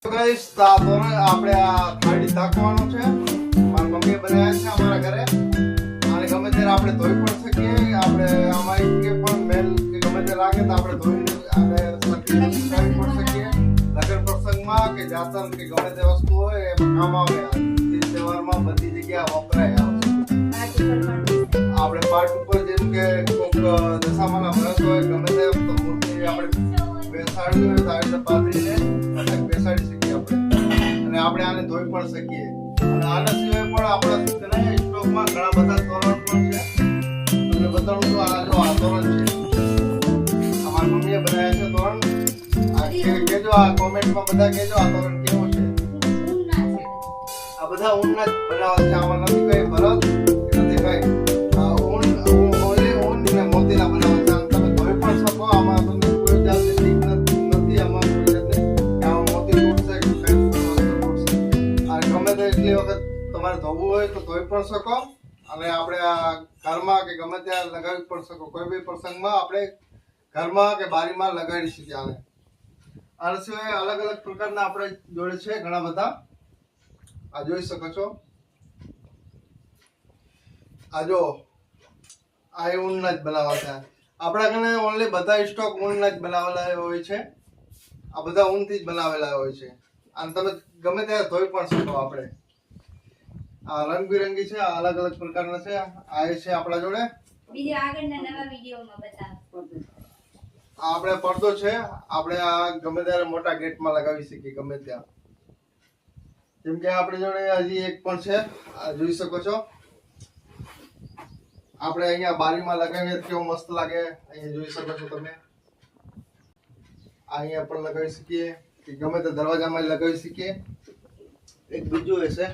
Guys તાપોર આપણે આ ખાડી ઢાંકવાનો છે. મારી મમ્મીએ બનાવ્યા છે અમારા ઘરે. અને ગમે ત્યારે આપણે ધોઈ પણ શકીએ. આપણે આમાં કે પણ મેલ કે ગમે તે લાગે તો આપણે ધોઈને આપણે સકરી પણ શકીએ. લગ્ન પ્રસંગમાં કે જાતર કે ગમે તે વસ્તુ હોય એ કામ આવે. તહેવારમાં બધી જગ્યાએ વપરાય આ વસ્તુ. આપણે પાર્ટ ઉપર જેમ કે કોક દશામાના વ્રત હોય ગમે તે મૂર્તિ આપણે બેસાડવી હોય તો આવી રીતે પાથરીને બેસાડી શકીએ આપણે. અને આપણે આને ધોઈ પણ શકીએ. અને આના સિવાય પણ આપણા સ્ટોકમાં ઘણા બધા તોરણ પણ છે. તમને બતાડું તો આ જો આ તોરણ છે. અમારી મમ્મીએ બનાવ્યા છે તોરણ. આ કેજો આ કોમેન્ટમાં બધા કેજો આ તોરણ કેવો છે. આ બધા ઊનના જ બનાવવા છે. આમાં નથી કઈ ભરત નથી કઈ ઓનલી ઊન ને મોતીના બનાવવા છે. તમે ધોઈ પણ શકો. આમાં તમને કોઈ જાતની લીક નથી. આમાં કોઈ જાતની આમાં મોતી તૂટશે કે કઈ વસ્તુ તૂટશે. અને ગમે તે એટલી વખત તમારે ધોવું હોય તો ધોઈ પણ શકો. અને આપણે આ ઘરમાં કે ગમે ત્યાં લગાવી પણ શકો. કોઈ બી પ્રસંગમાં આપણે ઘરમાં કે બારીમાં લગાડી શકીએ આને. આના સિવાય અલગ અલગ પ્રકારના આપણે જોડે છે ઘણા બધા. આ જોઈ શકો છો. આ જો આ ઊનના જ બનાવવા છે. આપણા ઘરે ઓનલી બધા સ્ટોક ઊનના જ બનાવેલા હોય છે. આ બધા ઊનથી જ બનાવેલા હોય છે. અને તમે ગમે ત્યારે ધોઈ પણ શકો. આપણે આ રંગબેરંગી છે. આ અલગ અલગ પ્રકારના છે. આ છે આપણા જોડે. બીજા આગળના નવા વિડિયોમાં બતાવો. આ આપણે પડદો છે. આપણે આ ગમે ત્યારે મોટા ગેટમાં લગાવી શકીએ ગમે ત્યાં. જેમ કે આપણી જોડે હજી એક પણ છે. આ જોઈ શકો છો. આપણે અહીંયા બારીમાં લગાવીએ તો કેવો મસ્ત લાગે. અહીંયા જોઈ શકો છો તમે. અહીંયા પણ લગાવી શકીએ કે ગમે તે દરવાજામાં લગાવી શકીએ. એક બીજું હશે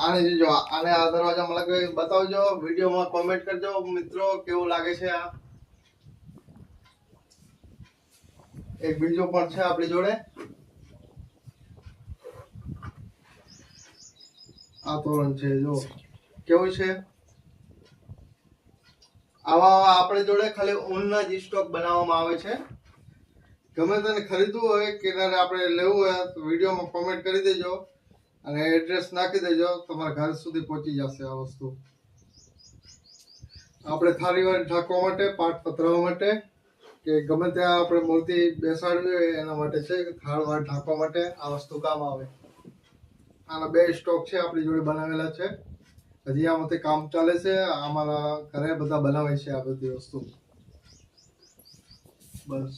આને જોજો. આને આ દરવાજામાં લગાવી બતાવજો. વિડીયોમાં કોમેન્ટ કરજો મિત્રો કેવું લાગે છે. આ એક બીજો પણ છે આપણી જોડે. આ તોરણ છે જો કેવું છે. આવા આપણે જોડે ખાલી ઊનના જ સ્ટોક બનાવવામાં આવે છે. ગમે તેને ખરીદવું હોય કે આપણે લેવું હોય તો વિડીયોમાં કોમેન્ટ કરી દેજો અને એડ્રેસ નાખી દેજો. તમારા ઘર સુધી પહોંચી જશે આ વસ્તુ. આપણે થાળીવાર ઢાંકવા માટે, પાટ પતરાવવા માટે કે ગમે ત્યાં આપણે મૂર્તિ બેસાડવી હોય એના માટે છે. થાળવાર ઢાંકવા માટે આ વસ્તુ કામ આવે. આના બે સ્ટોક છે આપણી જોડે બનાવેલા છે. હજી આમાંથી કામ ચાલે છે. અમારા ઘરે બધા બનાવે છે આ બધી વસ્તુ. બસ.